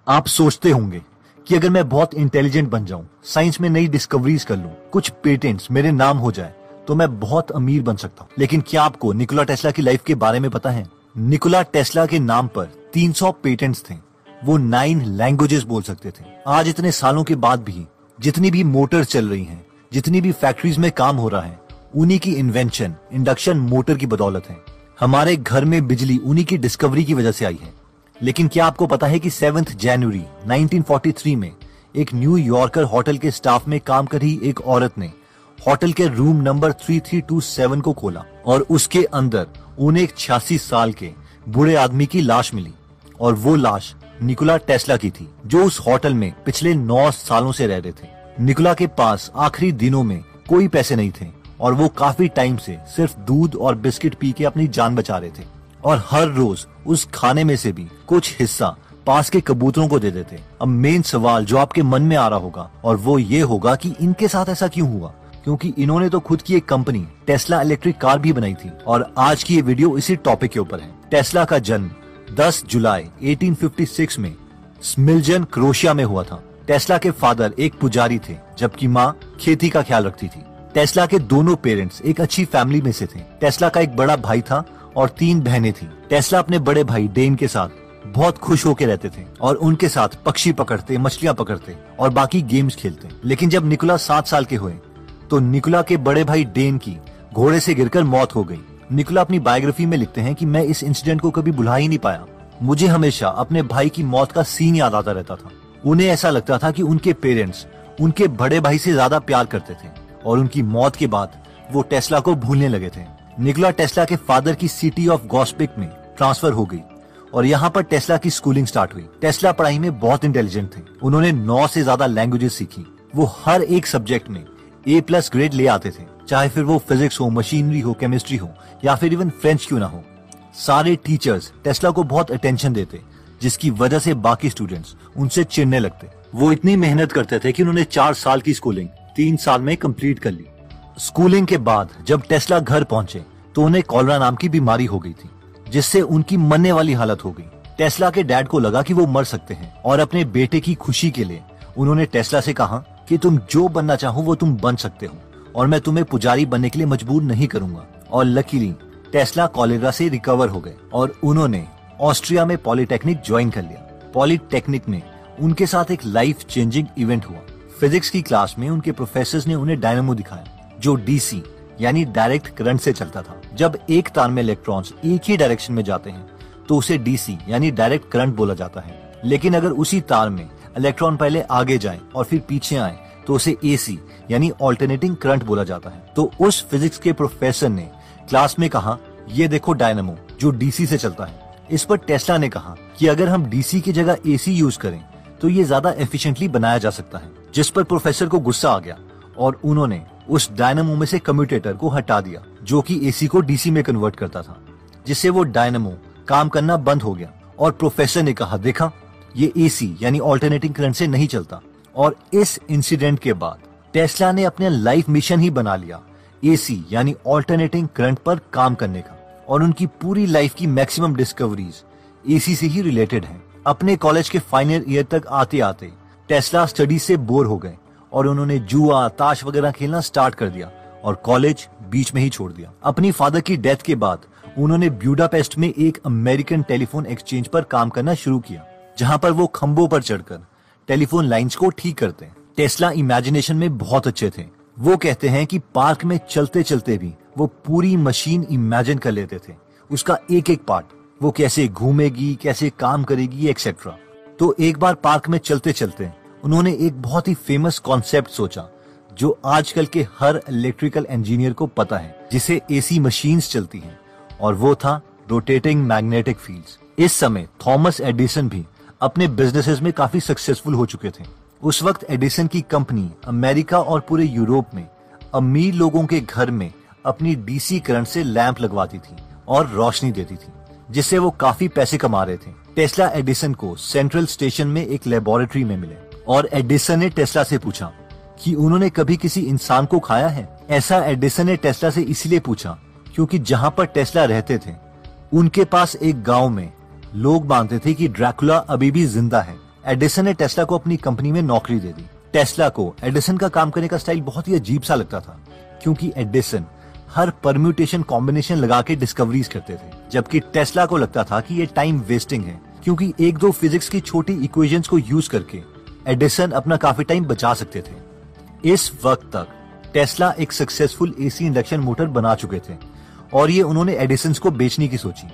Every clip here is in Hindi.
आप सोचते होंगे कि अगर मैं बहुत इंटेलिजेंट बन जाऊं, साइंस में नई डिस्कवरीज कर लूं, कुछ पेटेंट्स मेरे नाम हो जाए तो मैं बहुत अमीर बन सकता हूं। लेकिन क्या आपको निकोला टेस्ला की लाइफ के बारे में पता है? निकोला टेस्ला के नाम पर 300 पेटेंट्स थे। वो 9 लैंग्वेजेस बोल सकते थे। आज इतने सालों के बाद भी जितनी भी मोटर चल रही हैं, जितनी भी फैक्ट्रीज में काम हो रहा है, उन्हीं की इन्वेंशन इंडक्शन मोटर की बदौलत है। हमारे घर में बिजली उन्हीं की डिस्कवरी की वजह से आई है। लेकिन क्या आपको पता है कि 7 जनवरी 1943 में एक न्यू यॉर्कर होटल के स्टाफ में काम कर रही एक औरत ने होटल के रूम नंबर 3327 को खोला और उसके अंदर उन्हें एक 86 साल के बूढ़े आदमी की लाश मिली। और वो लाश निकोला टेस्ला की थी, जो उस होटल में पिछले 9 सालों से रह रहे थे। निकोला के पास आखिरी दिनों में कोई पैसे नहीं थे और वो काफी टाइम से सिर्फ दूध और बिस्किट पी के अपनी जान बचा रहे थे। और हर रोज उस खाने में से भी कुछ हिस्सा पास के कबूतरों को दे देते। अब मेन सवाल जो आपके मन में आ रहा होगा और वो ये होगा कि इनके साथ ऐसा क्यों हुआ, क्योंकि इन्होंने तो खुद की एक कंपनी टेस्ला इलेक्ट्रिक कार भी बनाई थी। और आज की ये वीडियो इसी टॉपिक के ऊपर है। टेस्ला का जन्म 10 जुलाई 1856 में स्मिल्जन, क्रोशिया में हुआ था। टेस्ला के फादर एक पुजारी थे, जबकि माँ खेती का ख्याल रखती थी। टेस्ला के दोनों पेरेंट्स एक अच्छी फैमिली में से थे। टेस्ला का एक बड़ा भाई था और 3 बहनें थी। टेस्ला अपने बड़े भाई डेन के साथ बहुत खुश होकर रहते थे और उनके साथ पक्षी पकड़ते, मछलियां पकड़ते और बाकी गेम्स खेलते। लेकिन जब निकोला 7 साल के हुए तो निकोला के बड़े भाई डेन की घोड़े से गिरकर मौत हो गई। निकोला अपनी बायोग्राफी में लिखते हैं कि मैं इस इंसिडेंट को कभी भुला ही नहीं पाया। मुझे हमेशा अपने भाई की मौत का सीन याद आता रहता था। उन्हें ऐसा लगता था कि उनके पेरेंट्स उनके बड़े भाई से ज्यादा प्यार करते थे और उनकी मौत के बाद वो टेस्ला को भूलने लगे थे। निकोला टेस्ला के फादर की सिटी ऑफ गॉस्पिक में ट्रांसफर हो गई और यहाँ पर टेस्ला की स्कूलिंग स्टार्ट हुई। टेस्ला पढ़ाई में बहुत इंटेलिजेंट थे। उन्होंने 9 से ज्यादा लैंग्वेजेस सीखी। वो हर एक सब्जेक्ट में A+ ग्रेड ले आते थे, चाहे फिर वो फिजिक्स हो, मशीनरी हो, केमिस्ट्री हो या फिर इवन फ्रेंच क्यों ना हो। सारे टीचर्स टेस्ला को बहुत अटेंशन देते, जिसकी वजह से बाकी स्टूडेंट्स उनसे चिढ़ने लगते। वो इतनी मेहनत करते थे कि उन्होंने 4 साल की स्कूलिंग 3 साल में कंप्लीट कर ली। स्कूलिंग के बाद जब टेस्ला घर पहुंचे तो उन्हें कॉलरा नाम की बीमारी हो गई थी, जिससे उनकी मरने वाली हालत हो गई। टेस्ला के डैड को लगा कि वो मर सकते हैं और अपने बेटे की खुशी के लिए उन्होंने टेस्ला से कहा कि तुम जो बनना चाहो वो तुम बन सकते हो और मैं तुम्हें पुजारी बनने के लिए मजबूर नहीं करूंगा। और लकीली टेस्ला कॉलेरा से रिकवर हो गए और उन्होंने ऑस्ट्रिया में पॉलिटेक्निक ज्वाइन कर लिया। पॉलिटेक्निक में उनके साथ एक लाइफ चेंजिंग इवेंट हुआ। फिजिक्स की क्लास में उनके प्रोफेसर्स ने उन्हें डायनामो दिखाया, जो डीसी यानी डायरेक्ट करंट से चलता था। जब एक तार में इलेक्ट्रॉन्स एक ही डायरेक्शन में जाते हैं तो उसे डीसी यानी डायरेक्ट करंट बोला जाता है। लेकिन अगर उसी तार में इलेक्ट्रॉन पहले आगे जाए और फिर पीछे आए तो उसे एसी यानी ऑल्टरनेटिंग करंट बोला जाता है। तो उस फिजिक्स के प्रोफेसर ने क्लास में कहा, ये देखो डायनामो जो डीसी से चलता है। इस पर टेस्ला ने कहा कि अगर हम डीसी की जगह एसी यूज करें तो ये ज्यादा एफिशिएंटली बनाया जा सकता है। जिस पर प्रोफेसर को गुस्सा आ गया और उन्होंने उस डायनामो में से कम्यूटेटर को हटा दिया, जो कि एसी को डीसी में कन्वर्ट करता था, जिससे वो डायनामो काम करना बंद हो गया। और प्रोफेसर ने कहा, देखा ये एसी यानी ऑल्टरनेटिंग करंट से नहीं चलता। और इस इंसिडेंट के बाद टेस्ला ने अपने लाइफ मिशन ही बना लिया एसी यानी ऑल्टरनेटिंग करंट पर काम करने का। और उनकी पूरी लाइफ की मैक्सिमम डिस्कवरीज एसी से ही रिलेटेड हैं। अपने कॉलेज के फाइनल ईयर तक आते आते टेस्ला स्टडी से बोर हो गए और उन्होंने जुआ, ताश वगैरह खेलना स्टार्ट कर दिया और कॉलेज बीच में ही छोड़ दिया। अपनी फादर की डेथ के बाद उन्होंने ब्यूडापेस्ट में एक अमेरिकन टेलीफोन एक्सचेंज पर काम करना शुरू किया, जहां पर वो खंभों पर चढ़कर टेलीफोन लाइंस को ठीक करते हैं। टेस्ला इमेजिनेशन में बहुत अच्छे थे। वो कहते हैं कि पार्क में चलते चलते भी वो पूरी मशीन इमेजिन कर लेते थे, उसका एक एक पार्ट, वो कैसे घूमेगी, कैसे काम करेगी, एक्सेट्रा। तो एक बार पार्क में चलते चलते उन्होंने एक बहुत ही फेमस कॉन्सेप्ट सोचा, जो आजकल के हर इलेक्ट्रिकल इंजीनियर को पता है, जिसे एसी मशीन्स चलती हैं, और वो था रोटेटिंग मैग्नेटिक फील्ड्स। इस समय थॉमस एडिसन भी अपने बिजनेसेस में काफी सक्सेसफुल हो चुके थे। उस वक्त एडिसन की कंपनी अमेरिका और पूरे यूरोप में अमीर लोगों के घर में अपनी डीसी करंट से लैंप लगवाती थी और रोशनी देती थी, जिससे वो काफी पैसे कमा रहे थे। टेस्ला एडिसन को सेंट्रल स्टेशन में एक लेबोरेटरी में मिले और एडिसन ने टेस्ला से पूछा कि उन्होंने कभी किसी इंसान को खाया है। ऐसा एडिसन ने टेस्ला से इसलिए पूछा क्योंकि जहां पर टेस्ला रहते थे उनके पास एक गांव में लोग मानते थे कि ड्रैकुला अभी भी जिंदा है एडिसन ने टेस्ला को अपनी कंपनी में नौकरी दे दी। टेस्ला को एडिसन का काम करने का स्टाइल बहुत ही अजीब सा लगता था, क्योंकि एडिसन हर परम्यूटेशन कॉम्बिनेशन लगा के डिस्कवरीज करते थे, जबकि टेस्ला को लगता था कि ये टाइम वेस्टिंग है, क्योंकि एक दो फिजिक्स की छोटी इक्वेशंस को यूज करके एडिसन अपना काफी टाइम बचा सकते थे। इस वक्त तक टेस्ला एक सक्सेसफुल एसी इंडक्शन मोटर बना चुके थे और ये उन्होंने एडिसन को बेचने की सोची,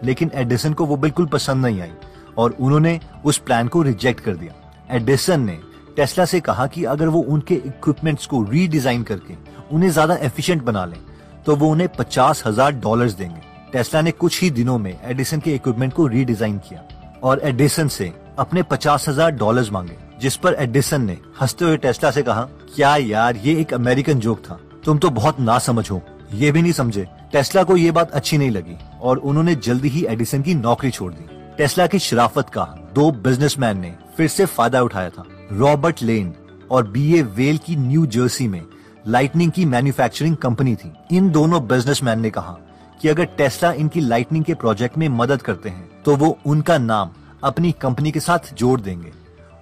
लेकिन एडिसन को वो बिल्कुल पसंद नहीं आई और उन्होंने उस प्लान को रिजेक्ट कर दिया। एडिसन ने टेस्ला से कहा कि अगर वो उनके इक्विपमेंट्स को रीडिजाइन करके उन्हें ज्यादा एफिशिएंट बना लें तो वो उन्हें $50,000 देंगे। टेस्ला ने कुछ ही दिनों में एडिसन के इक्विपमेंट को रीडिजाइन किया और एडिसन से अपने $50,000 मांगे, जिस पर एडिसन ने हंसते हुए टेस्ला से कहा, क्या यार, ये एक अमेरिकन जोक था, तुम तो बहुत नासमझ हो, ये भी नहीं समझे। टेस्ला को ये बात अच्छी नहीं लगी और उन्होंने जल्दी ही एडिसन की नौकरी छोड़ दी। टेस्ला की शराफत का दो बिजनेसमैन ने फिर से फायदा उठाया था। रॉबर्ट लेन और बीए वेल की न्यू जर्सी में लाइटनिंग की मैन्युफैक्चरिंग कंपनी थी। इन दोनों बिजनेसमैन ने कहा कि अगर टेस्ला इनकी लाइटनिंग के प्रोजेक्ट में मदद करते हैं तो वो उनका नाम अपनी कंपनी के साथ जोड़ देंगे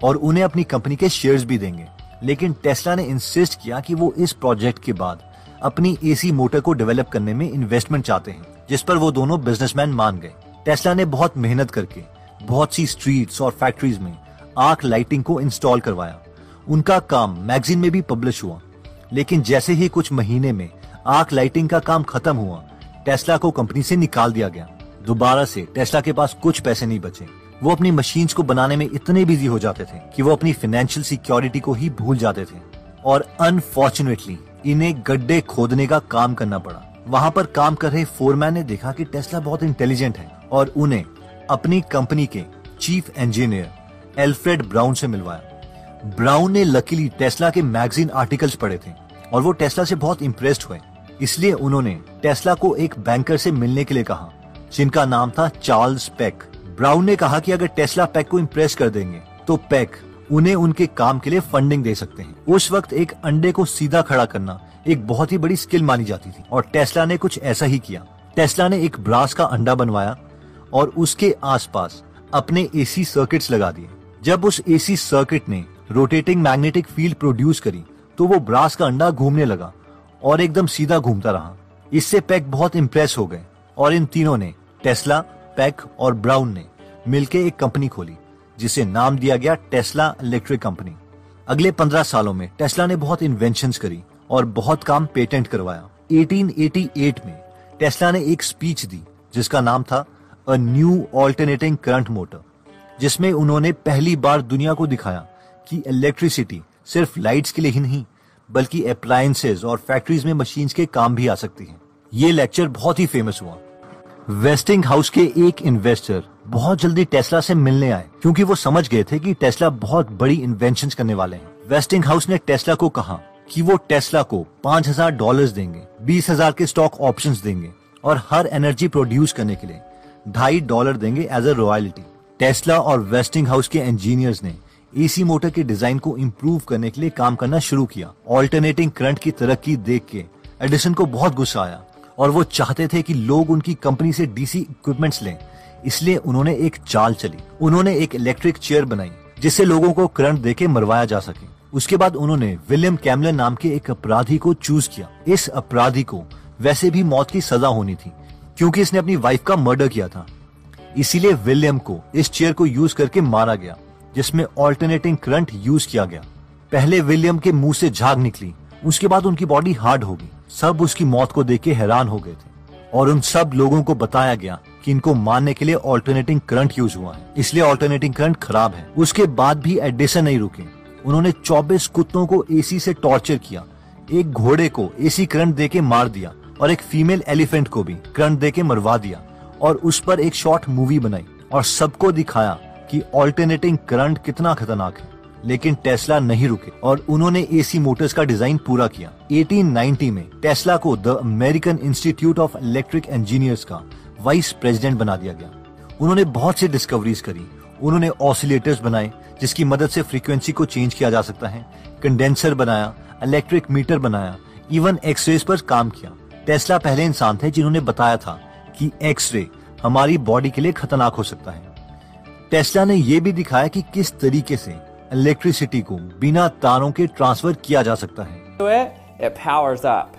और उन्हें अपनी कंपनी के शेयर्स भी देंगे। लेकिन टेस्ला ने इंसिस्ट किया कि वो इस प्रोजेक्ट के बाद अपनी एसी मोटर को डेवलप करने में इन्वेस्टमेंट चाहते हैं, जिस पर वो दोनों बिजनेसमैन मान गए। टेस्ला ने बहुत मेहनत करके बहुत सी स्ट्रीट्स और फैक्ट्रीज में आर्क लाइटिंग को इंस्टॉल करवाया। उनका काम मैगजीन में भी पब्लिश हुआ, लेकिन जैसे ही कुछ महीने में आर्क लाइटिंग का काम खत्म हुआ, टेस्ला को कंपनी से निकाल दिया गया। दोबारा से टेस्ला के पास कुछ पैसे नहीं बचे। वो अपनी मशीन्स को बनाने में इतने बिजी हो जाते थे कि वो अपनी फाइनेंशियल सिक्योरिटी को ही भूल जाते थे और अनफॉर्चुनेटली इन्हें गड्ढे खोदने का काम करना पड़ा। वहां पर काम कर रहे फोरमैन ने देखा कि टेस्ला बहुत इंटेलिजेंट है और उन्हें अपनी कंपनी के चीफ इंजीनियर एल्फ्रेड ब्राउन से मिलवाया। ब्राउन ने लकीली टेस्ला के मैगजीन आर्टिकल्स पढ़े थे और वो टेस्ला से बहुत इम्प्रेस्ड हुए, इसलिए उन्होंने टेस्ला को एक बैंकर से मिलने के लिए कहा, जिनका नाम था चार्ल्स पेक। ब्राउन ने कहा कि अगर टेस्ला पेक को इम्प्रेस कर देंगे तो पेक उन्हें उनके काम के लिए फंडिंग दे सकते हैं। उस वक्त एक अंडे को सीधा खड़ा करना एक बहुत ही बड़ी स्किल मानी जाती थी और टेस्ला ने कुछ ऐसा ही किया। टेस्ला ने एक ब्रास का अंडा बनवाया और उसके आसपास अपने एसी सर्किट्स लगा दिए। जब उस एसी सर्किट ने रोटेटिंग मैग्नेटिक फील्ड प्रोड्यूस करी तो वो ब्रास का अंडा घूमने लगा और एकदम सीधा घूमता रहा। इससे पेक बहुत इम्प्रेस हो गए और इन तीनों ने, टेस्ला, पेक और ब्राउन ने मिलकर एक कंपनी खोली जिसे नाम दिया गया टेस्ला इलेक्ट्रिक कंपनी। अगले 15 सालों में टेस्ला ने बहुत इन्वेंशंस करी और बहुत काम पेटेंट करवाया। 1888 में टेस्ला ने एक स्पीच दी जिसका नाम था a new alternating current motor, जिसमें उन्होंने पहली बार दुनिया को दिखाया कि इलेक्ट्रिसिटी सिर्फ लाइट्स के लिए ही नहीं बल्कि अप्लायंसेज और फैक्ट्रीज में मशीन्स के काम भी आ सकती है। ये लेक्चर बहुत ही फेमस हुआ। वेस्टिंग हाउस के एक इन्वेस्टर बहुत जल्दी टेस्ला से मिलने आए क्योंकि वो समझ गए थे कि टेस्ला बहुत बड़ी इन्वेंशंस करने वाले हैं। वेस्टिंग हाउस ने टेस्ला को कहा कि वो टेस्ला को $5,000 देंगे, 20,000 के स्टॉक ऑप्शंस देंगे और हर एनर्जी प्रोड्यूस करने के लिए $2.5 देंगे एज अ रॉयल्टी। टेस्ला और वेस्टिंग हाउस के इंजीनियर्स ने एसी मोटर के डिजाइन को इम्प्रूव करने के लिए काम करना शुरू किया। ऑल्टरनेटिंग करंट की तरक्की देख के एडिसन को बहुत गुस्सा आया और वो चाहते थे कि लोग उनकी कंपनी से डीसी इक्विपमेंट्स लें, इसलिए उन्होंने एक चाल चली। उन्होंने एक इलेक्ट्रिक चेयर बनाई जिससे लोगों को करंट देके मरवाया जा सके। उसके बाद उन्होंने विलियम कैमलन नाम के एक अपराधी को चूज किया। इस अपराधी को वैसे भी मौत की सजा होनी थी क्योंकि इसने अपनी वाइफ का मर्डर किया था, इसीलिए विलियम को इस चेयर को यूज करके मारा गया जिसमें ऑल्टरनेटिंग करंट यूज किया गया। पहले विलियम के मुंह से झाग निकली, उसके बाद उनकी बॉडी हार्ड हो गई। सब उसकी मौत को देख के हैरान हो गए थे और उन सब लोगों को बताया गया कि इनको मारने के लिए ऑल्टरनेटिंग करंट यूज हुआ है, इसलिए ऑल्टरनेटिंग करंट खराब है। उसके बाद भी एडिसन नहीं रुके। उन्होंने 24 कुत्तों को एसी से टॉर्चर किया, एक घोड़े को एसी करंट देके मार दिया और एक फीमेल एलिफेंट को भी करंट देके मरवा दिया और उस पर एक शॉर्ट मूवी बनाई और सबको दिखाया कि ऑल्टरनेटिंग करंट कितना खतरनाक है। लेकिन टेस्ला नहीं रुके और उन्होंने एसी मोटर्स का डिजाइन पूरा किया। 1890 में टेस्ला को the American institute of electric engineers का वाइस प्रेसिडेंट बना दिया गया। उन्होंने बहुत सी डिस्कवरीज करी। उन्होंने ऑसिलेटर्स बनाए जिसकी मदद से फ्रीक्वेंसी को चेंज किया जा सकता है, कंडेंसर बनाया, इलेक्ट्रिक मीटर बनाया, इवन एक्सरेज पर काम किया। टेस्ला पहले इंसान थे जिन्होंने बताया था कि एक्सरे हमारी बॉडी के लिए खतरनाक हो सकता है। टेस्ला ने ये भी दिखाया कि किस तरीके से इलेक्ट्रिसिटी को बिना तारों के ट्रांसफर किया जा सकता है। It powers up.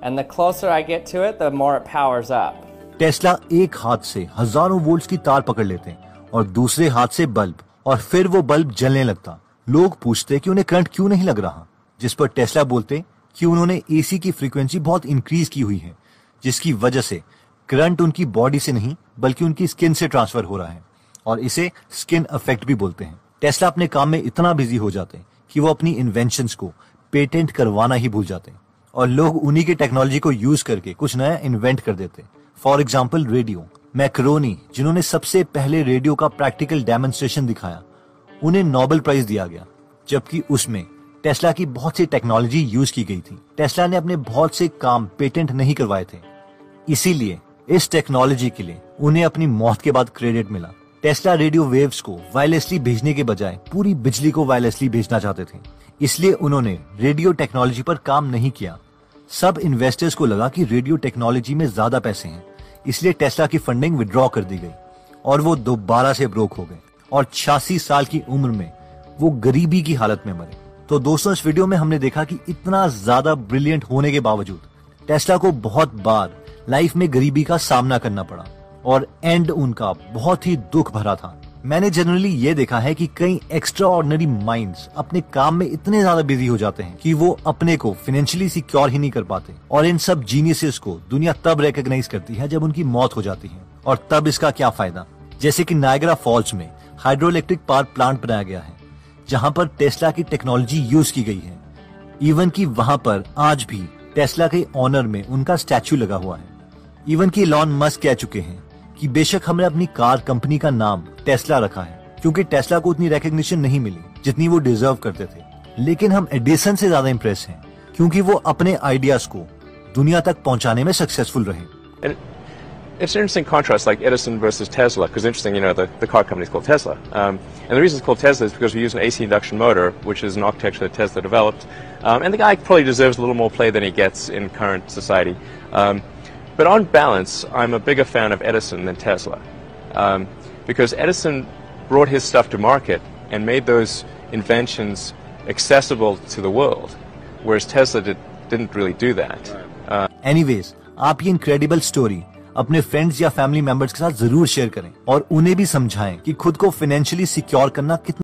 And the closer I get to it, the more it powers up. Tesla एक हाथ से हजारों वोल्ट्स की तार पकड़ लेते हैं और दूसरे हाथ से बल्ब, और फिर वो बल्ब जलने लगता। लोग पूछते कि उन्हें करंट क्यों नहीं लग रहा, जिस पर टेस्ला बोलते कि उन्होंने एसी की फ्रीक्वेंसी बहुत इंक्रीज की हुई है, जिसकी वजह से करंट उनकी बॉडी से नहीं बल्कि उनकी स्किन से ट्रांसफर हो रहा है, और इसे स्किन इफेक्ट भी बोलते हैं। टेस्ला अपने काम में इतना बिजी हो जाते हैं कि वो अपनी इन्वेंशंस को पेटेंट करवाना ही भूल जाते हैं, और लोग उन्हीं के टेक्नोलॉजी को यूज करके कुछ नया इन्वेंट कर देते हैं। For example radio. मैकरोनी, जिन्होंने सबसे पहले रेडियो का प्रैक्टिकल डेमोन्स्ट्रेशन दिखाया, उन्हें नोबेल प्राइज दिया गया, जबकि उसमें टेस्ला की बहुत सी टेक्नोलॉजी यूज की गई थी। टेस्ला ने अपने बहुत से काम पेटेंट नहीं करवाए थे, इसीलिए इस टेक्नोलॉजी के लिए उन्हें अपनी मौत के बाद क्रेडिट मिला। टेस्ला रेडियो वेव्स को वायरलेसली भेजने के बजाय पूरी बिजली को वायरलेसली भेजना चाहते थे, इसलिए उन्होंने रेडियो टेक्नोलॉजी पर काम नहीं किया। सब इन्वेस्टर्स को लगा कि रेडियो टेक्नोलॉजी में ज्यादा पैसे हैं, इसलिए टेस्ला की फंडिंग विड्रॉ कर दी गई और वो दोबारा से ब्रोक हो गए, और 86 साल की उम्र में वो गरीबी की हालत में मरे। तो दोस्तों, इस वीडियो में हमने देखा कि इतना ज्यादा ब्रिलियंट होने के बावजूद टेस्ला को बहुत बार लाइफ में गरीबी का सामना करना पड़ा, और एंड उनका बहुत ही दुख भरा था। मैंने जनरली ये देखा है कि कई एक्स्ट्रा ऑर्डिनरी माइंड्स अपने काम में इतने ज्यादा बिजी हो जाते हैं कि वो अपने को फाइनेंशियली सिक्योर ही नहीं कर पाते, और इन सब जीनियसेस को दुनिया तब रिकॉग्नाइज करती है जब उनकी मौत हो जाती है, और तब इसका क्या फायदा। जैसे कि नायग्रा फॉल्स में हाइड्रो इलेक्ट्रिक पावर प्लांट बनाया गया है, जहां पर टेस्ला की टेक्नोलॉजी यूज की गई है। इवन कि वहां पर आज भी टेस्ला के ऑनर में उनका स्टैचू लगा हुआ है। इवन कि इलॉन मस्क कह चुके हैं कि बेशक हमने अपनी कार कंपनी का नाम टेस्ला रखा है, क्योंकि टेस्ला को उतनी रिकॉग्निशन नहीं मिली जितनी वो डिजर्व करते थे, लेकिन हम एडिसन से ज्यादा इंप्रेस हैं, क्योंकि वो अपने आइडियाज को दुनिया तक पहुंचाने में सक्सेसफुल रहे। It's an interesting contrast, like Edison versus Tesla, because interesting, the car company is called Tesla. And the reason it's called Tesla is because we use an AC induction motor, which is an architecture that Tesla developed. And the guy probably deserves a little more play than he gets in current society. But on balance, I'm a bigger fan of Edison than Tesla. Because Edison brought his stuff to market and made those inventions accessible to the world, whereas Tesla didn't really do that. Anyways, आप ये इनक्रेडिबल स्टोरी अपने फ्रेंड्स या फैमिली मेंबर्स के साथ जरूर शेयर करें, और उन्हें भी समझाएं कि खुद को फाइनेंशियली सिक्योर करना कितना